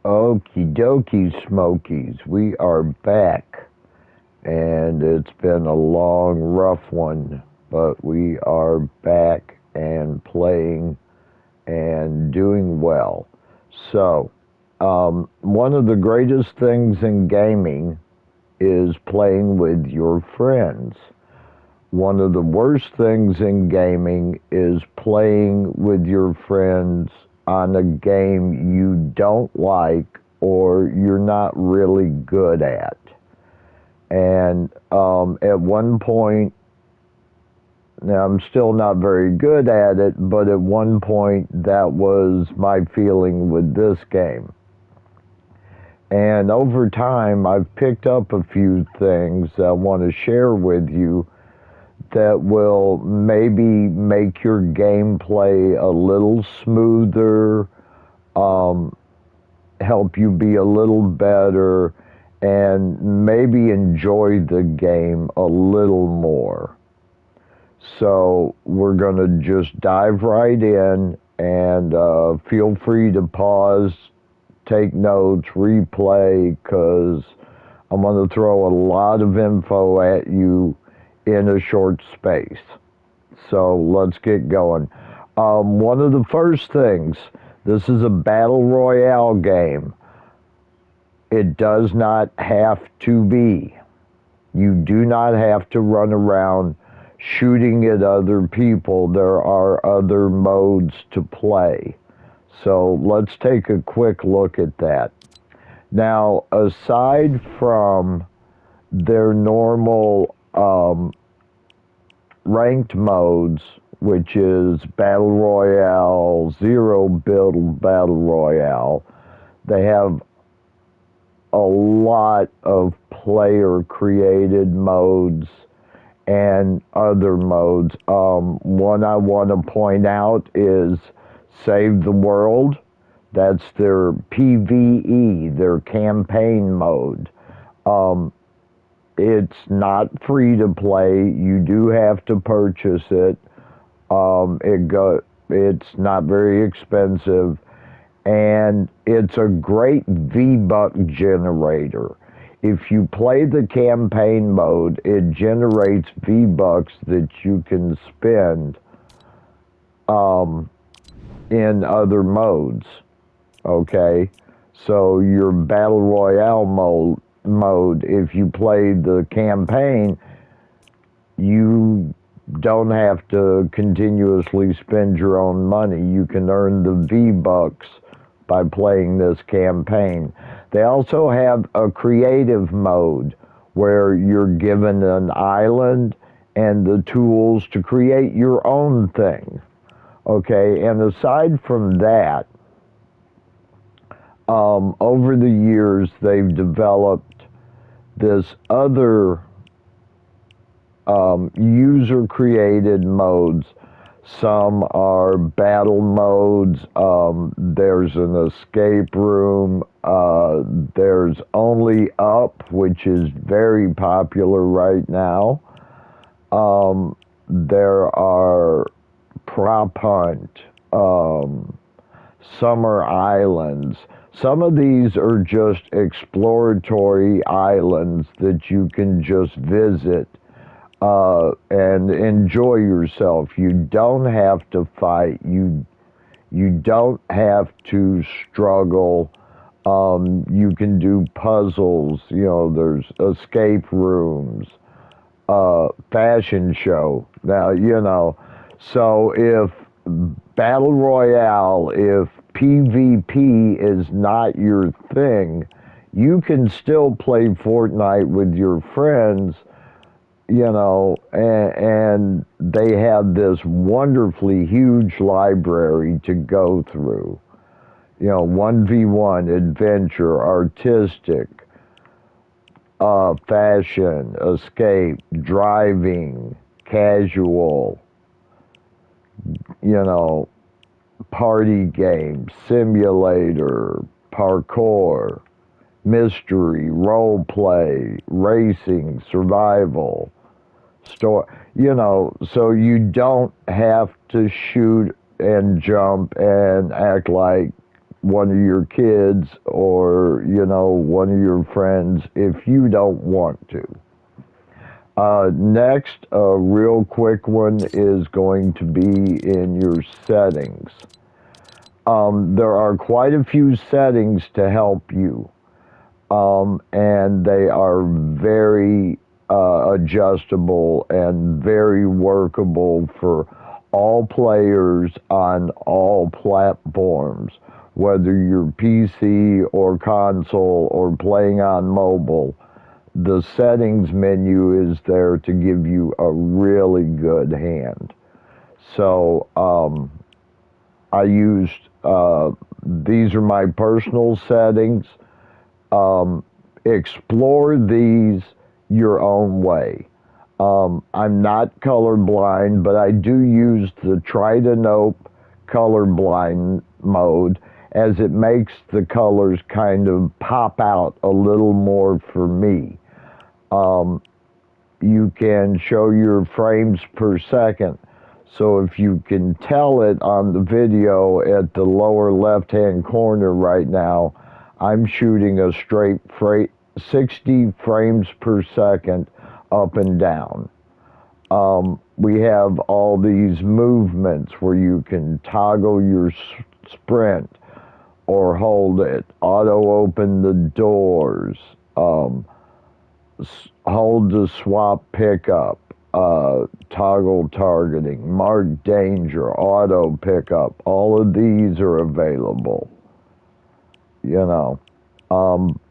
Okie dokie, Smokies. We are back, and it's been a long, rough one, but we are back and playing and doing well. So, one of the greatest things in gaming is playing with your friends. One of the worst things in gaming is playing with your friends on a game you don't like or you're not really good at. And at one point, now I'm still not very good at it, but at one point that was my feeling with this game. And over time, I've picked up a few things I want to share with you that will maybe make your gameplay a little smoother, um, help you be a little better, and maybe enjoy the game a little more. So we're going to just dive right in and feel free to pause, take notes, replay, because I'm going to throw a lot of info at you in a short space. So let's get going. One of the first things, this is a battle royale game. It does not have to be. You do not have to run around shooting at other people. There are other modes to play. So let's take a quick look at that. Now, aside from their normal ranked modes, which is Battle Royale, Zero Build Battle Royale, they have a lot of player created modes and other modes. One I want to point out is Save the World. That's their PvE, their campaign mode. Um, it's not free to play. You do have to purchase it. It's not very expensive, and it's a great V-Buck generator. If you play the campaign mode, it generates V-Bucks that you can spend um, in other modes. Okay, so your battle royale mode, if you play the campaign, you don't have to continuously spend your own money. You can earn the V-Bucks by playing this campaign. They also have a creative mode where you're given an island and the tools to create your own thing. Okay, and aside from that, over the years they've developed this other user created modes. Some are battle modes. There's an escape room. There's Only Up, which is very popular right now. There are Prop Hunt, Summer Islands. Some of these are just exploratory islands that you can just visit and enjoy yourself. You don't have to fight. You don't have to struggle. You can do puzzles. You know, there's escape rooms, fashion show. Now, you know, so if battle royale, if PvP is not your thing, you can still play Fortnite with your friends, you know, and they have this wonderfully huge library to go through. You know, 1v1, adventure, artistic, fashion, escape, driving, casual, you know, party games, simulator, parkour, mystery, role play, racing, survival, store, you know, so you don't have to shoot and jump and act like one of your kids or, one of your friends if you don't want to. Next, a real quick one is going to be in your settings. There are quite a few settings to help you, and they are very adjustable and very workable for all players on all platforms, whether you're PC or console or playing on mobile. The settings menu is there to give you a really good hand. So I used, these are my personal settings. Explore these your own way. I'm not colorblind, but I do use the try to nope colorblind mode, as it makes the colors kind of pop out a little more for me. You can show your frames per second. So if you can tell it on the video at the lower left-hand corner right now, I'm shooting a straight 60 frames per second up and down. We have all these movements where you can toggle your sprint or hold it, auto open the doors, hold the swap pickup, toggle targeting, mark danger, auto pickup. All of these are available.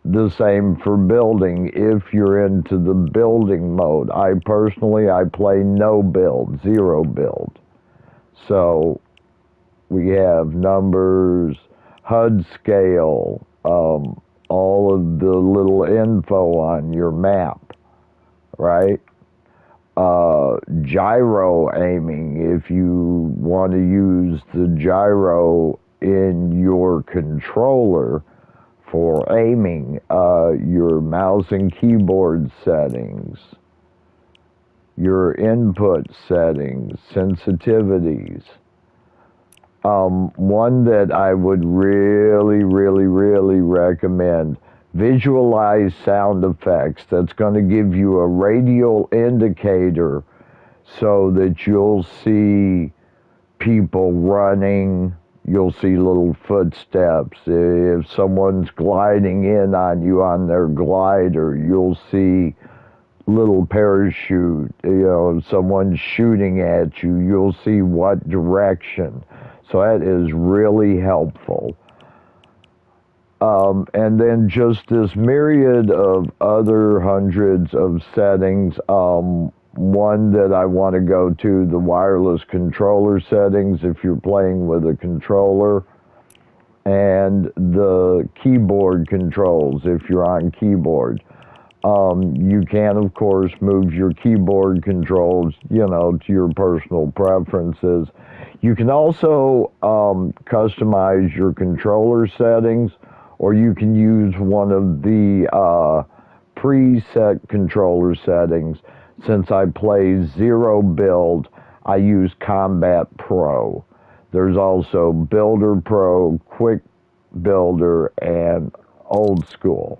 The same for building if you're into the building mode. I play no build, zero build. So we have numbers, HUD scale, all of the little info on your map, right? Gyro aiming, if you want to use the gyro in your controller for aiming, your mouse and keyboard settings, your input settings, sensitivities. One that I would really, really, really recommend, visualize sound effects. That's going to give you a radial indicator so that you'll see people running, you'll see little footsteps. If someone's gliding in on you on their glider, you'll see little parachute. If someone's shooting at you, you'll see what direction. So that is really helpful. And then just this myriad of other hundreds of settings. One that I want to go to, the wireless controller settings if you're playing with a controller, and the keyboard controls if you're on keyboard. You can, of course, move your keyboard controls, to your personal preferences. You can also customize your controller settings, or you can use one of the preset controller settings. Since I play zero build, I use Combat Pro. There's also Builder Pro, Quick Builder, and Old School.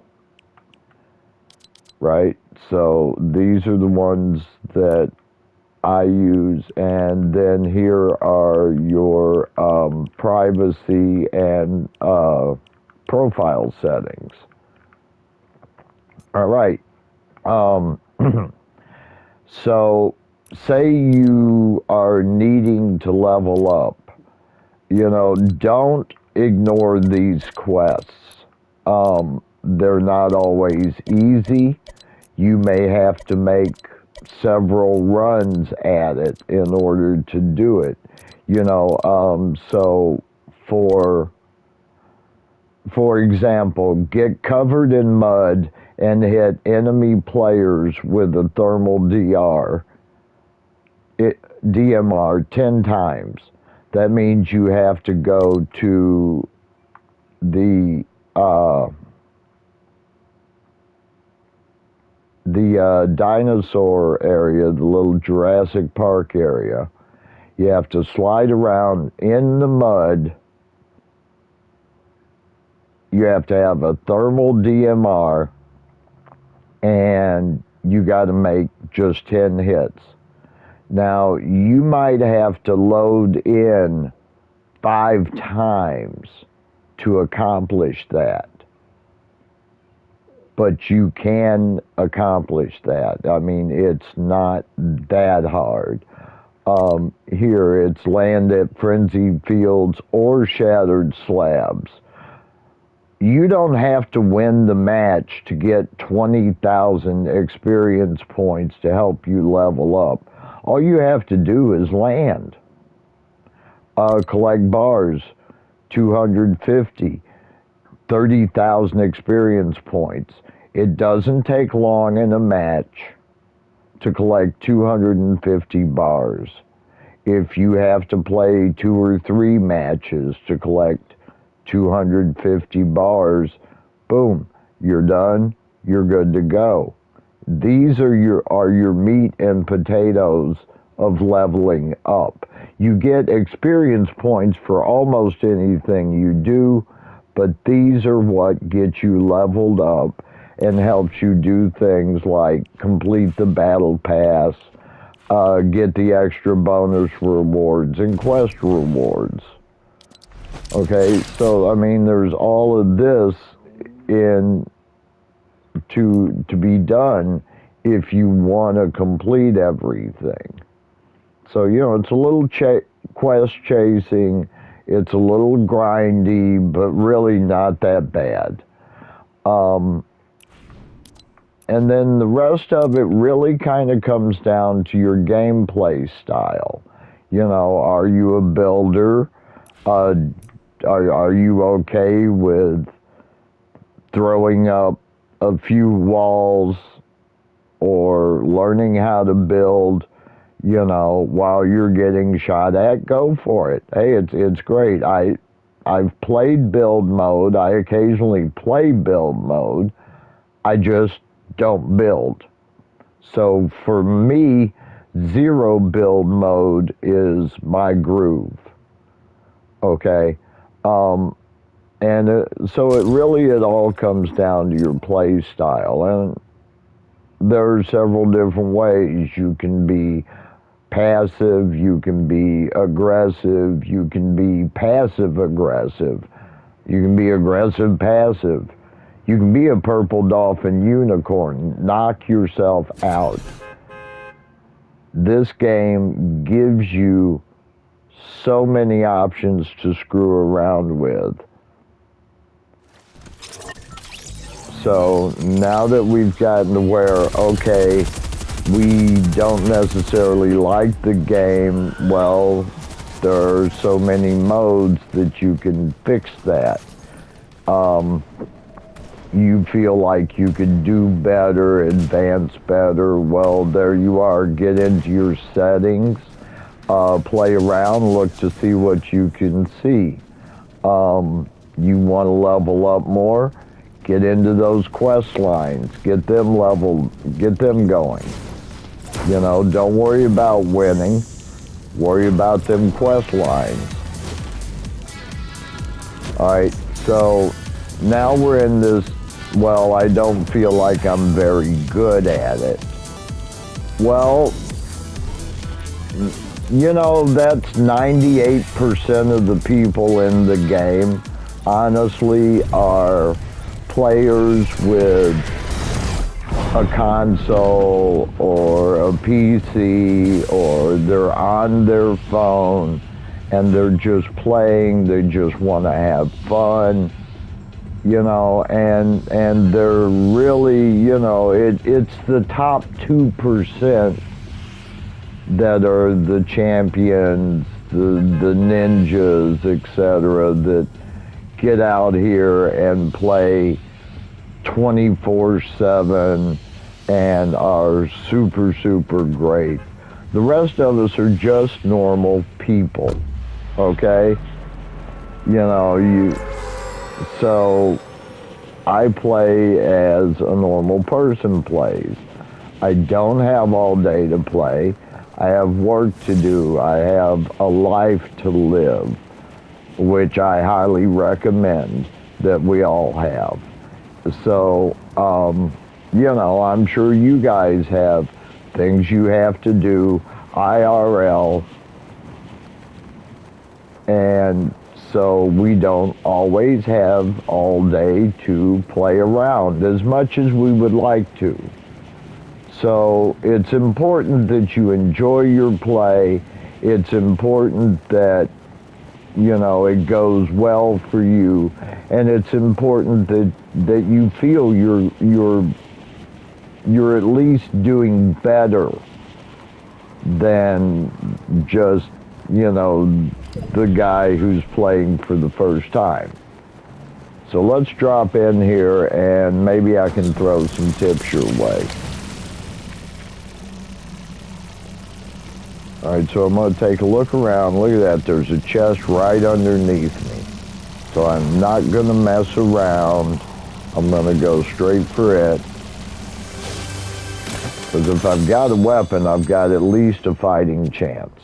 Right? So these are the ones that I use, and then here are your privacy and profile settings. All right. So say you are needing to level up. Don't ignore these quests. They're not always easy. You may have to make several runs at it in order to do it. So for example, get covered in mud and hit enemy players with a thermal DMR 10 times. That means you have to go to the dinosaur area, the little Jurassic Park area. You have to slide around in the mud you have to have a thermal DMR, and you got to make just 10 hits. Now, you might have to load in 5 times to accomplish that, but you can accomplish that. I mean, it's not that hard. Here, it's land at frenzied fields or shattered slabs. You don't have to win the match to get 20,000 experience points to help you level up. All you have to do is land. Collect bars, 250, 30,000 experience points. It doesn't take long in a match to collect 250 bars. If you have to play 2 or 3 matches to collect 250 bars, boom, you're done, you're good to go. These are your meat and potatoes of leveling up. You get experience points for almost anything you do, but these are what get you leveled up and helps you do things like complete the battle pass, get the extra bonus rewards and quest rewards. Okay, so I mean, there's all of this in to be done if you want to complete everything. So, you know, it's a little quest chasing, it's a little grindy, but really not that bad. And then the rest of it really kind of comes down to your gameplay style. You know, are you a builder? Are you okay with throwing up a few walls or learning how to build, you know, while you're getting shot at? Go for it. Hey, it's great. I've played build mode. I occasionally play build mode. I just don't build. So for me, zero build mode is my groove. Okay? So it all comes down to your play style. And there are several different ways. You can be passive, you can be aggressive, you can be passive aggressive, you can be aggressive passive. You can be a purple dolphin unicorn. Knock yourself out. This game gives you so many options to screw around with. So now that we've gotten to where, okay, we don't necessarily like the game, well, there are so many modes that you can fix that. You feel like you could do better, advance better, well, there you are. Get into your settings, play around, look to see what you can see. You want to level up more? Get into those quest lines, get them leveled, get them going. You know, don't worry about winning, worry about them quest lines. All right, so now we're in this, well, I don't feel like I'm very good at it. Well, you know, that's 98% of the people in the game, honestly, are players with a console or a PC, or they're on their phone and they're just playing, they just want to have fun, you know, and they're really, you know, it's the top 2% that are the champions, the ninjas, etc., that get out here and play 24/7 and are super, super great. The rest of us are just normal people, okay? You know, so I play as a normal person plays. I don't have all day to play. I have work to do. I have a life to live, which I highly recommend. that we all have. So, I'm sure you guys have things you have to do IRL, and so we don't always have all day to play around as much as we would like to. So it's important that you enjoy your play. It's important that it goes well for you, and it's important that you feel you're at least doing better than just the guy who's playing for the first time. So let's drop in here, and maybe I can throw some tips your way. All right, so I'm going to take a look around. Look at that. There's a chest right underneath me. So I'm not going to mess around. I'm going to go straight for it. Because if I've got a weapon, I've got at least a fighting chance.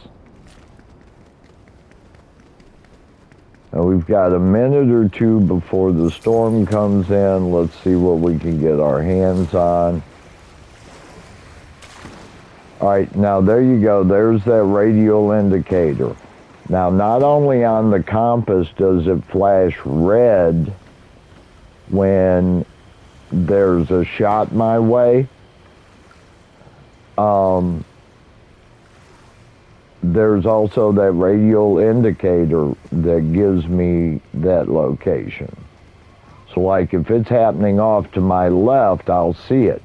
Now we've got a minute or two before the storm comes in. Let's see what we can get our hands on. All right, now there you go. There's that radial indicator. Now, not only on the compass does it flash red when there's a shot my way, there's also that radial indicator that gives me that location. So like if it's happening off to my left, I'll see it.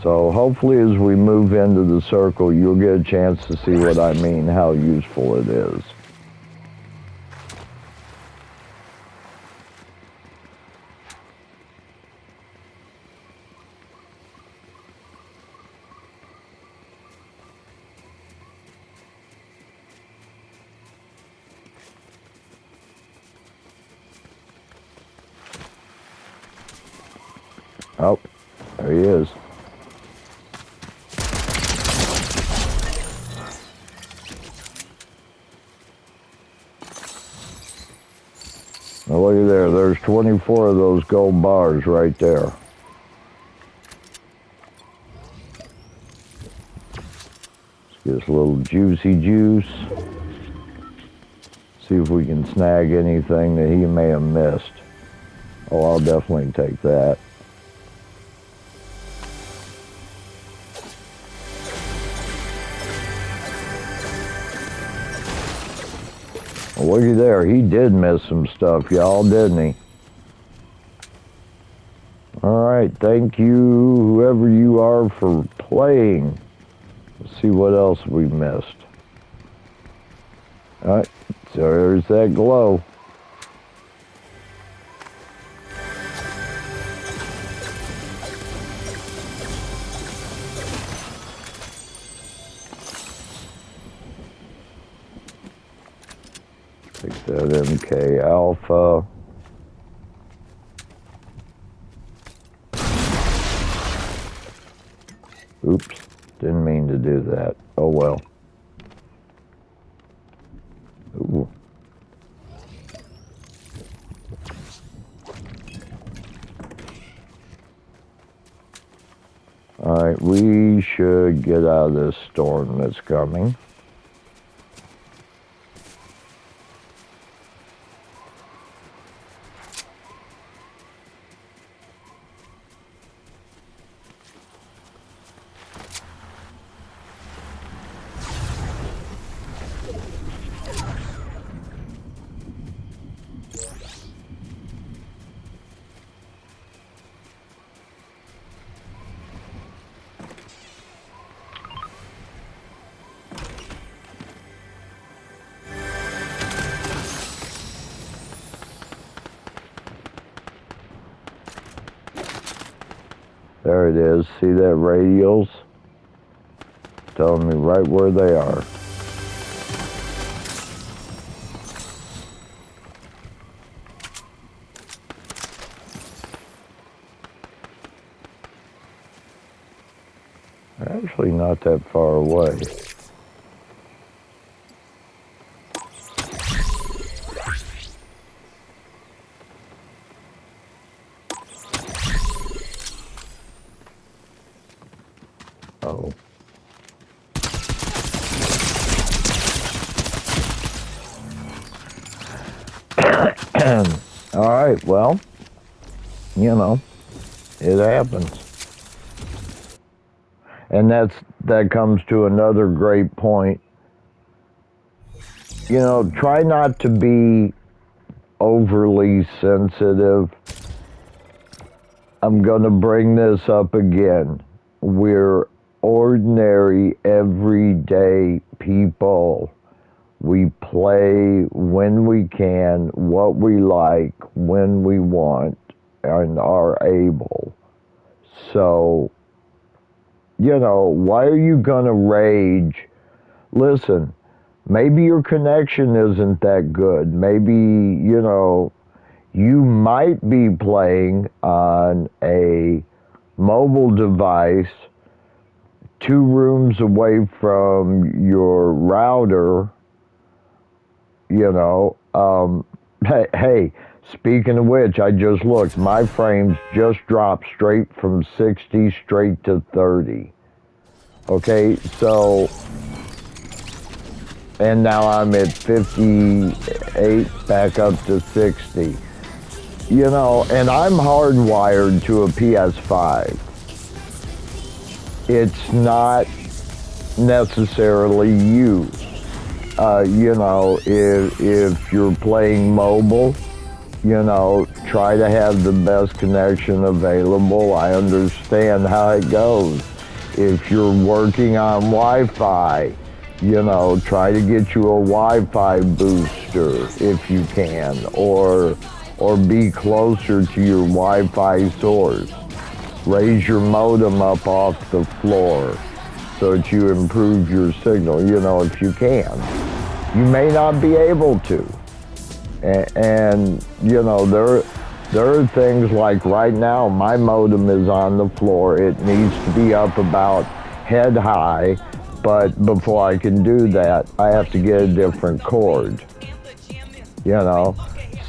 So hopefully as we move into the circle, you'll get a chance to see what I mean, how useful it is. Oh, there he is. Now look at there, there's 24 of those gold bars right there. Let's get us a little juicy juice. See if we can snag anything that he may have missed. Oh, I'll definitely take that. Well, looky there, he did miss some stuff, y'all, didn't he? All right, thank you, whoever you are, for playing. Let's see what else we missed. All right, so there's that glow. Take that MK Alpha. Oops, didn't mean to do that. Oh well. Ooh. All right, we should get out of this storm that's coming. There it is. See that radials? Telling me right where they are. They're actually not that far away. So, all right, well, you know, it happens. And that comes to another great point. You know, try not to be overly sensitive. I'm going to bring this up again. We're ordinary, everyday people. We play when we can, what we like, when we want, and are able. So, you know, why are you going to rage? Listen, maybe your connection isn't that good. Maybe, you know, you might be playing on a mobile device 2 rooms away from your router, you know. Hey, speaking of which, I just looked. My frames just dropped straight from 60 straight to 30. Okay, so, and now I'm at 58, back up to 60. You know, and I'm hardwired to a PS5. It's not necessarily you. You know, if you're playing mobile, you know, try to have the best connection available. I understand how it goes. If you're working on Wi-Fi, you know, try to get you a Wi-Fi booster if you can, or be closer to your Wi-Fi source. Raise your modem up off the floor so that you improve your signal, you know, if you can. You may not be able to. And you know, there are things like right now, my modem is on the floor. It needs to be up about head high, but before I can do that, I have to get a different cord, you know.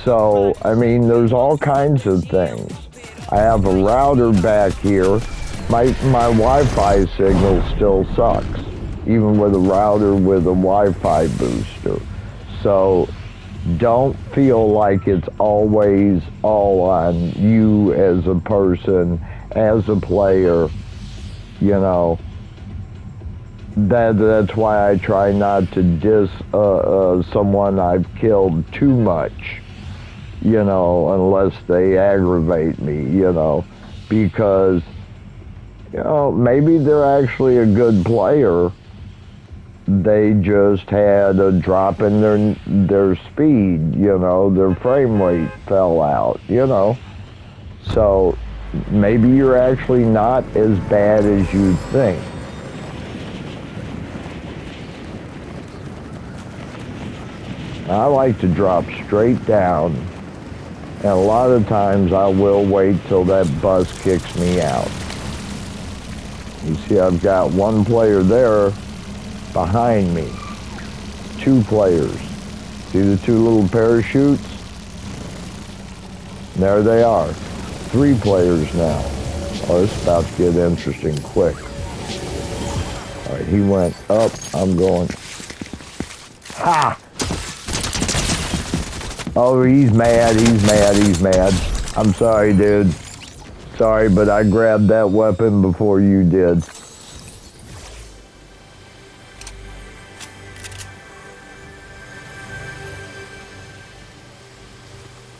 So, I mean, there's all kinds of things. I have a router back here. My Wi-Fi signal still sucks, even with a router with a Wi-Fi booster. So don't feel like it's always all on you as a person, as a player, you know. That's why I try not to diss someone I've killed too much, you know, unless they aggravate me, you know, because, you know, maybe they're actually a good player. They just had a drop in their speed, you know, their frame rate fell out, you know. So maybe you're actually not as bad as you think. I like to drop straight down, and a lot of times I will wait till that bus kicks me out. You see, I've got one player there behind me. 2 players. See the 2 little parachutes? There they are. 3 players now. Oh, it's about to get interesting quick. All right, he went up. I'm going. Ha! Oh, he's mad. He's mad. He's mad. I'm sorry, dude. Sorry, but I grabbed that weapon before you did.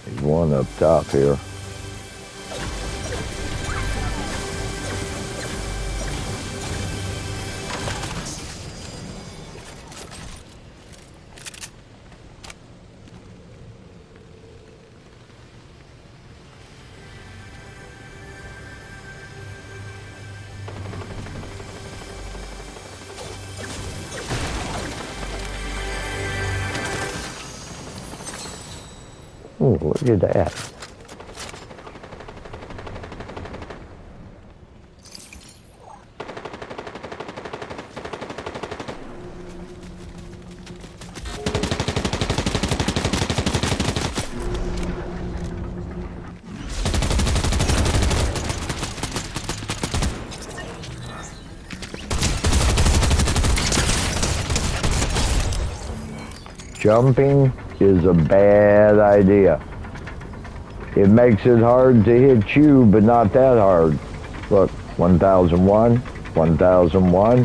There's one up top here. Oh, look at that. Jumping is a bad idea. It makes it hard to hit you, but not that hard. Look, 1001, 1001, 1001,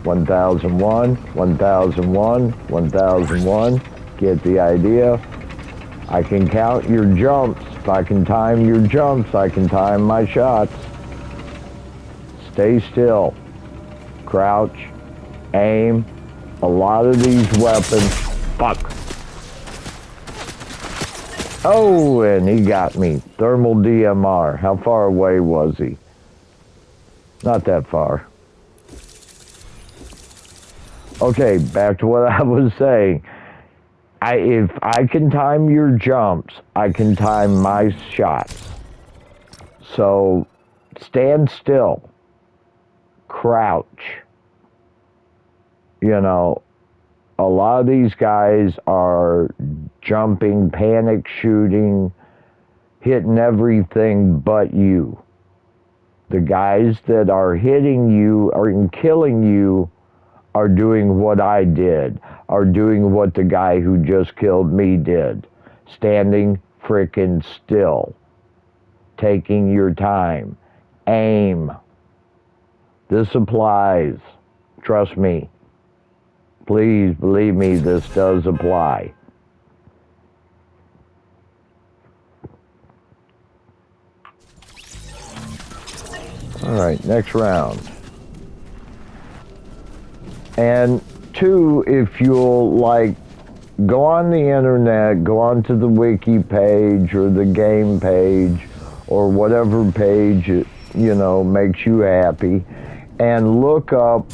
1001, 1001, 1001. Get the idea? I can count your jumps. If I can time your jumps, I can time my shots. Stay still. Crouch. Aim. A lot of these weapons. Fuck. Oh, and he got me. Thermal DMR. How far away was he? Not that far. Okay, back to what I was saying. If I can time your jumps, I can time my shots. So, stand still. Crouch. You know, a lot of these guys are jumping, panic shooting, hitting everything but you. The guys that are hitting you or killing you are doing what I did, are doing what the guy who just killed me did. Standing frickin' still. Taking your time. Aim. This applies. Trust me. Please believe me, this does apply. All right, next round. And two, if you'll like go on the internet, go onto the wiki page or the game page or whatever page makes you happy, and look up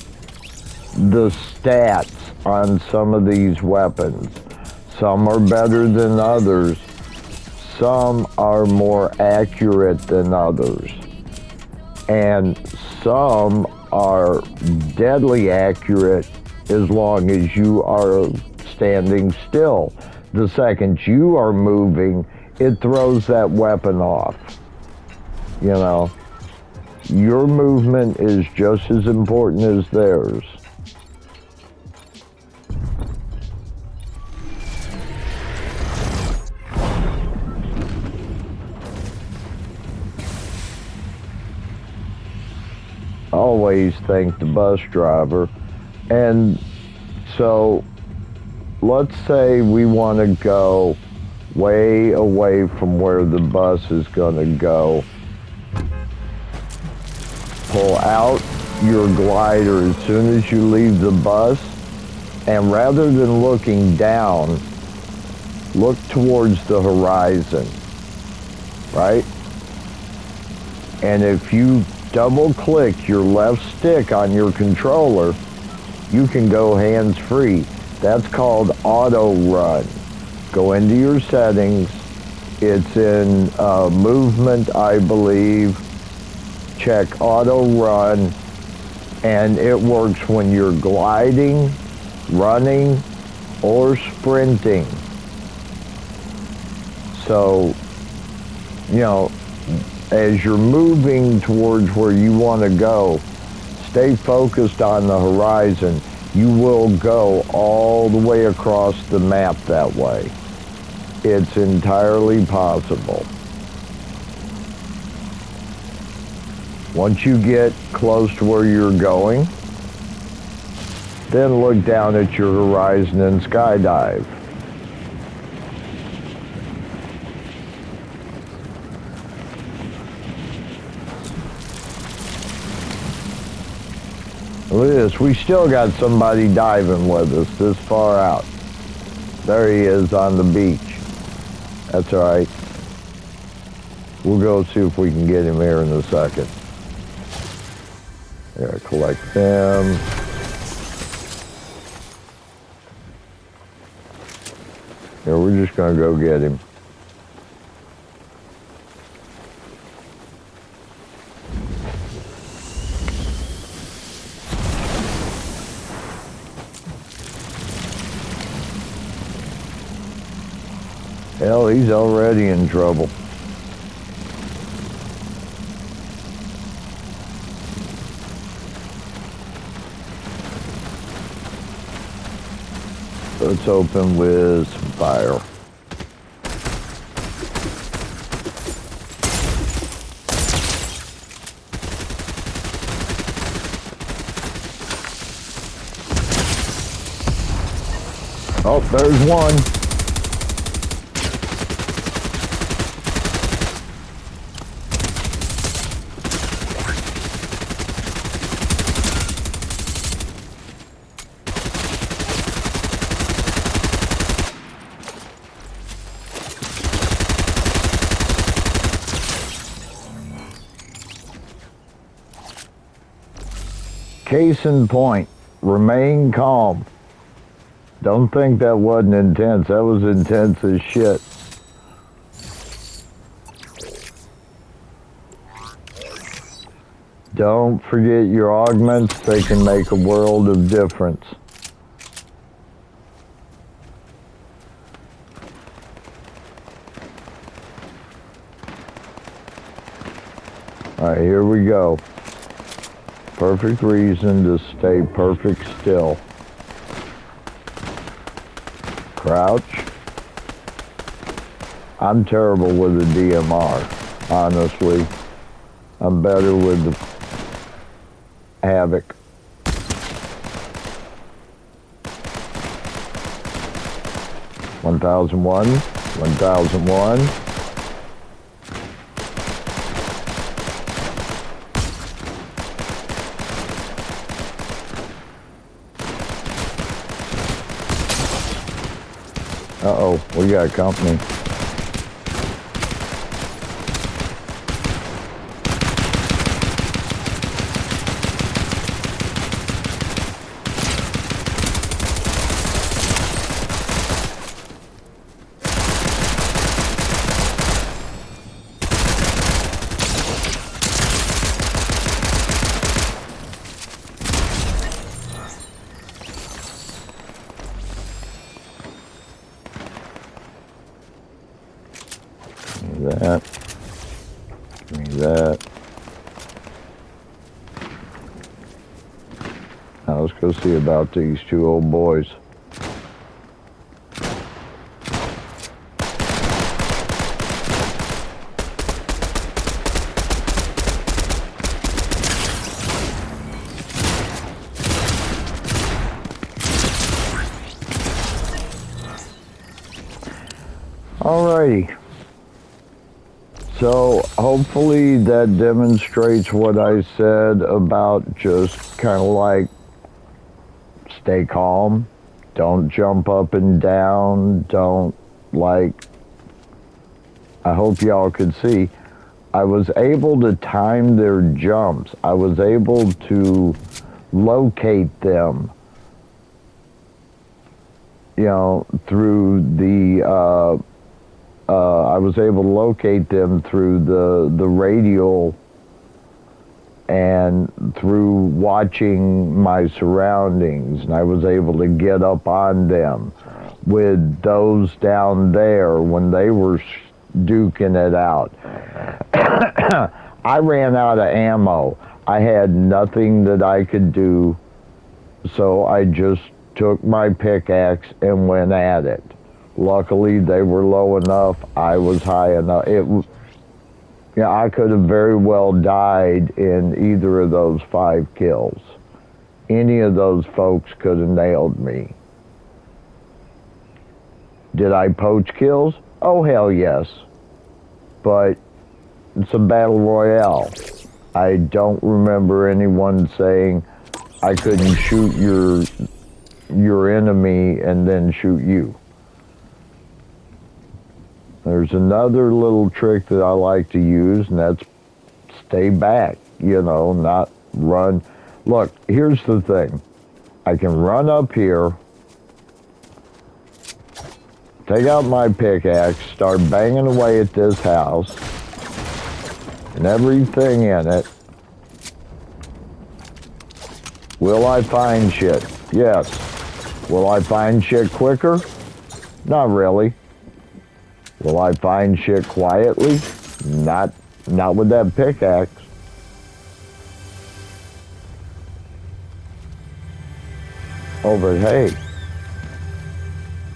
the stats on some of these weapons. Some are better than others. Some are more accurate than others. And some are deadly accurate as long as you are standing still. The second you are moving, it throws that weapon off. Your movement is just as important as theirs. Always thank the bus driver. And so let's say we want to go way away from where the bus is going to go. Pull out your glider as soon as you leave the bus, and rather than looking down, look towards the horizon, right? And if you double click your left stick on your controller, you can go hands-free. That's called auto run. Go into your settings. It's in movement, I believe. Check auto run, and it works when you're gliding, running, or sprinting. So, as you're moving towards where you want to go, stay focused on the horizon. You will go all the way across the map that way. It's entirely possible. Once you get close to where you're going, then look down at your horizon and skydive. Look at this, we still got somebody diving with us this far out. There he is on the beach. That's all right. We'll go see if we can get him here in a second. There, collect them. Here, we're just gonna go get him. Hell, he's already in trouble. Let's open with some fire. Oh, there's one. Case in point, remain calm. Don't think that wasn't intense. That was intense as shit. Don't forget your augments. They can make a world of difference. All right, here we go. Perfect reason to stay perfect still. Crouch. I'm terrible with the DMR, honestly. I'm better with the Havoc. One 1001. Uh-oh, we got company. That. Give me that. Now let's go see about these two old boys. Alrighty. So hopefully that demonstrates what I said about just kind of like stay calm, don't jump up and down, don't like, I hope y'all could see, I was able to time their jumps. I was able to locate them, you know, through the, I was able to locate them through the radial and through watching my surroundings, and I was able to get up on them with those down there when they were duking it out. I ran out of ammo. I had nothing that I could do, so I just took my pickaxe and went at it. Luckily, they were low enough. I was high enough. I could have very well died in either of those 5 kills. Any of those folks could have nailed me. Did I poach kills? Oh, hell yes. But it's a battle royale. I don't remember anyone saying I couldn't shoot your enemy and then shoot you. There's another little trick that I like to use, and that's stay back, you know, not run. Look, here's the thing. I can run up here, take out my pickaxe, start banging away at this house, and everything in it. Will I find shit? Yes. Will I find shit quicker? Not really. Will I find shit quietly? Not with that pickaxe. Oh, but hey,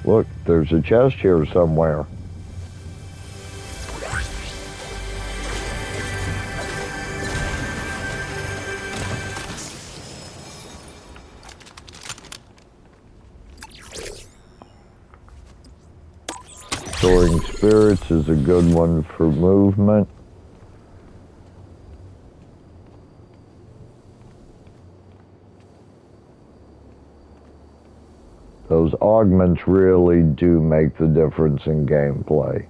Look, there's a chest here somewhere. Storing spirits is a good one for movement. Those augments really do make the difference in gameplay.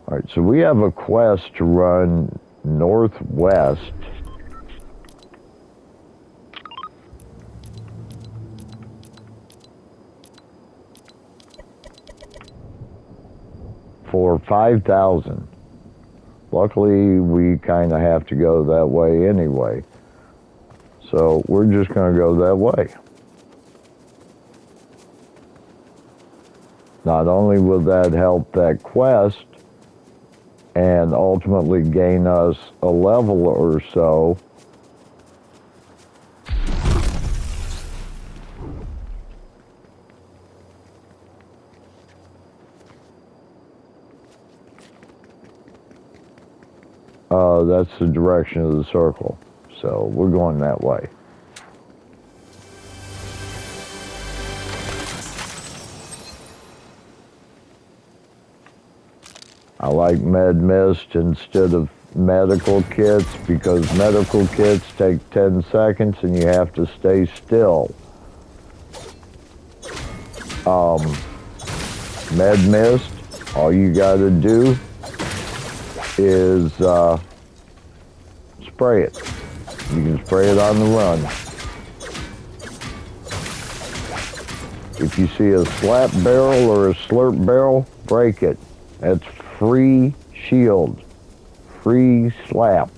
Alright, so we have a quest to run northwest. For 5,000. Luckily, we kind of have to go that way anyway. So we're just going to go that way. Not only will that help that quest and ultimately gain us a level or so, that's the direction of the circle. So we're going that way. I like med mist instead of medical kits because medical kits take 10 seconds and you have to stay still. Med mist, all you gotta do is spray it. You can spray it on the run. If you see a slap barrel or a slurp barrel, break it. That's free shield. Free slap.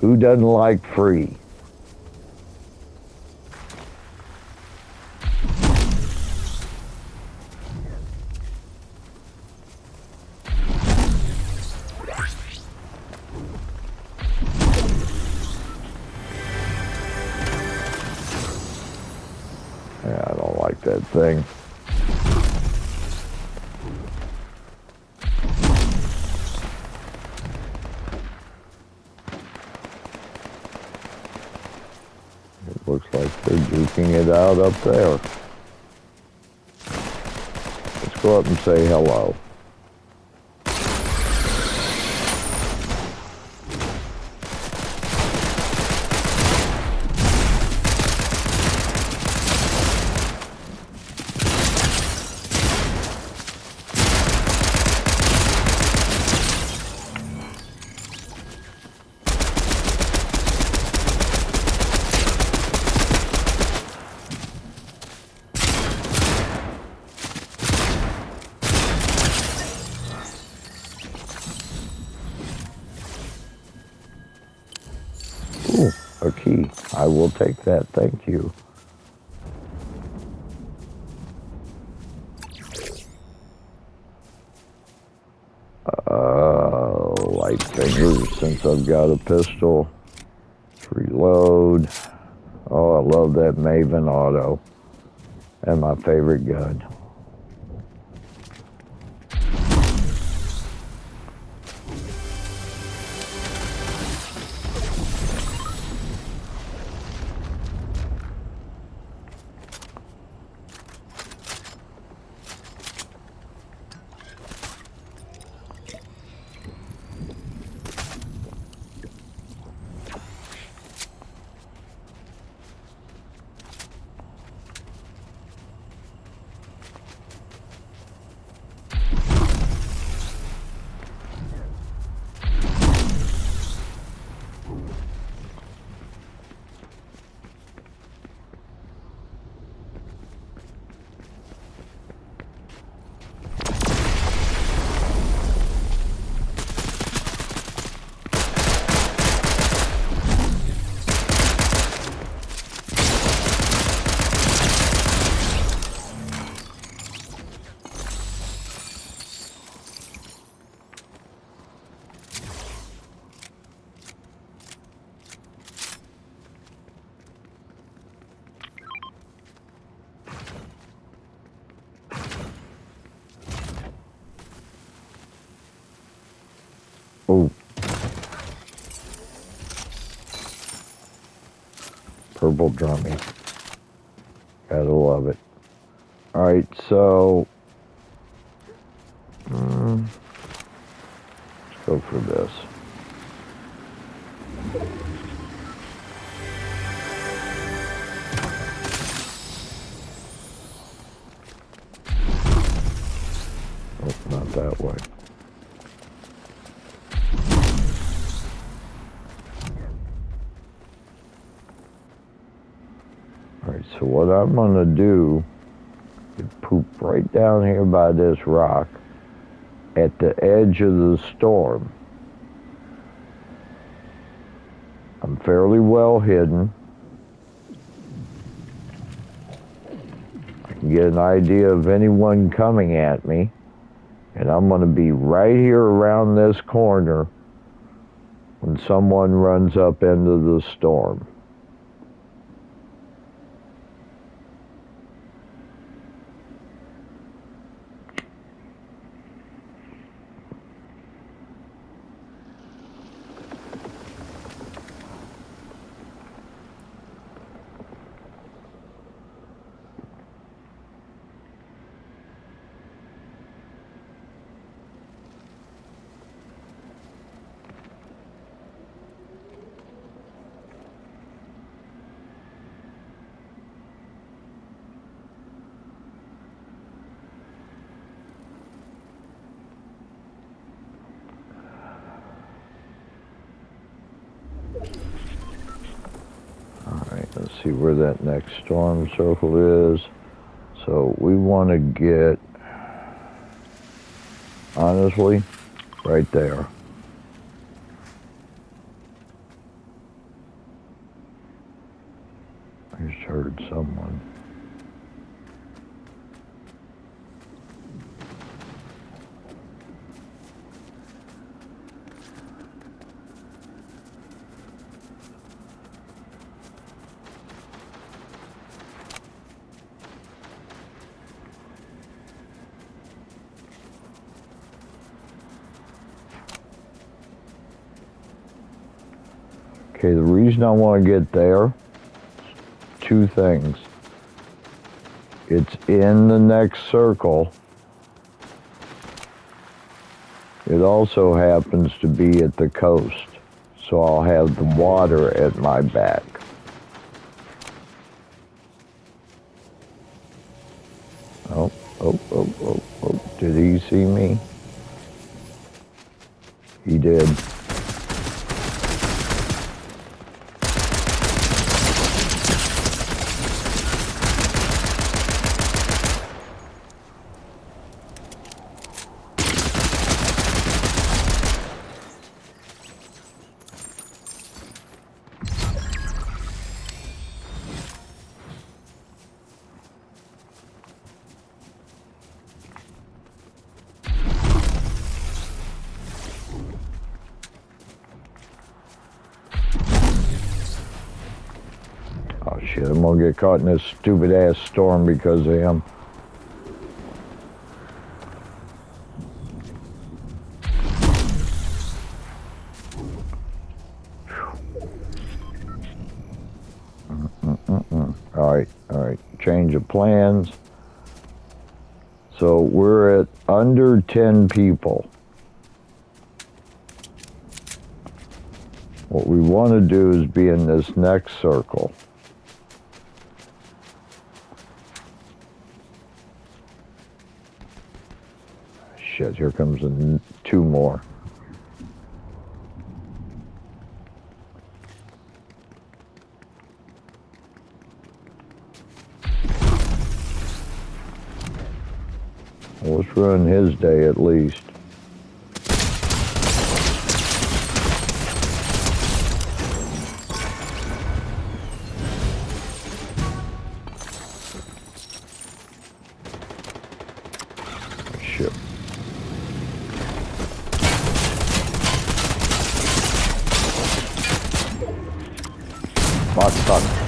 Who doesn't like free? Yeah, I don't like that thing. It looks like they're duking it out up there. Let's go up and say hello. Ooh, a key. I will take that, thank you. Light fingers since I've got a pistol. Let's reload. Oh, I love that Maven auto. And my favorite gun. purple drummy. Gotta love it. Alright, so let's go for this. Oh, not that way. Alright, so what I'm gonna do is poop right down here by this rock at the edge of the storm. I'm fairly well hidden. I can get an idea of anyone coming at me. And I'm going to be right here around this corner when someone runs up into the storm. Alright, let's see where that next storm circle is. So we want to get, honestly, right there. I just heard someone. Okay, the reason I want to get there, two things. It's in the next circle. It also happens to be at the coast, so I'll have the water at my back. Oh, did he see me? He did. Oh shit, I'm gonna get caught in this stupid ass storm because of him. Alright, change of plans. So we're at under 10 people. What we want to do is be in this next circle. Shit, here comes two more. Well, let's ruin his day at least. Shit.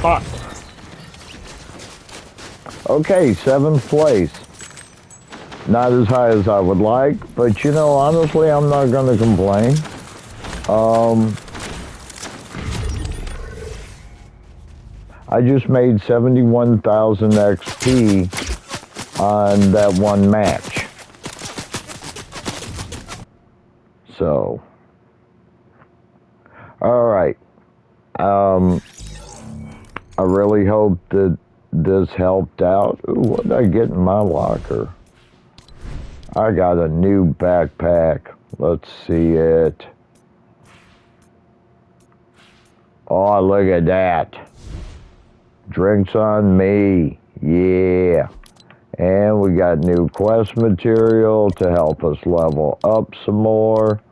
Fuck. Okay, 7th place. Not as high as I would like, but you know, honestly, I'm not going to complain. I just made 71,000 XP on that one match. So, all right. I really hope that this helped out. Ooh, what did I get in my locker? I got a new backpack. Let's see it. Oh, look at that. Drinks on me. Yeah. And we got new quest material to help us level up some more.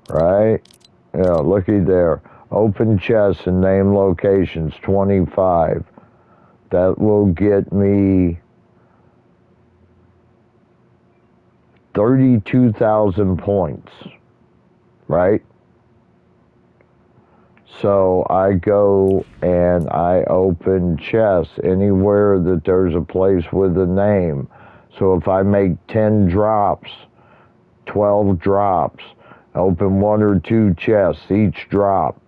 Right? Yeah, looky there. Open chests and name locations, 25. That will get me 32,000 points. Right? So I go and I open chests anywhere that there's a place with a name. So if I make 10 drops, 12 drops, open 1 or 2 chests each drop,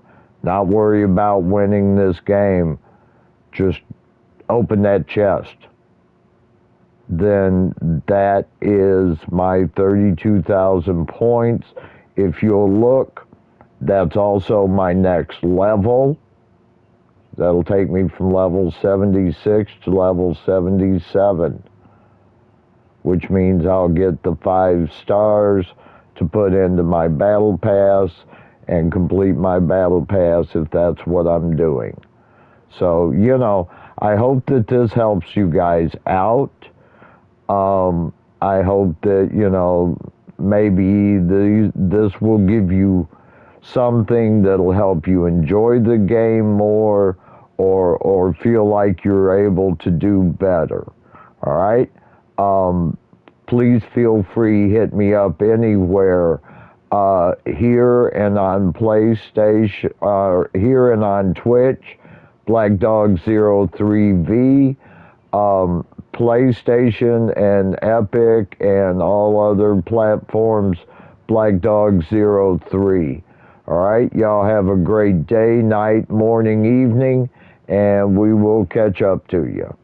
not worry about winning this game, just open that chest. Then that is my 32,000 points. If you'll look, that's also my next level. That'll take me from level 76 to level 77, which means I'll get the 5 stars to put into my battle pass and complete my battle pass if that's what I'm doing. So, I hope that this helps you guys out. I hope that, maybe this will give you something that'll help you enjoy the game more or feel like you're able to do better. All right? Please feel free, hit me up anywhere here and on PlayStation, here and on Twitch, BlackDog03V, PlayStation and Epic and all other platforms, BlackDog03. All right, y'all have a great day, night, morning, evening, and we will catch up to you.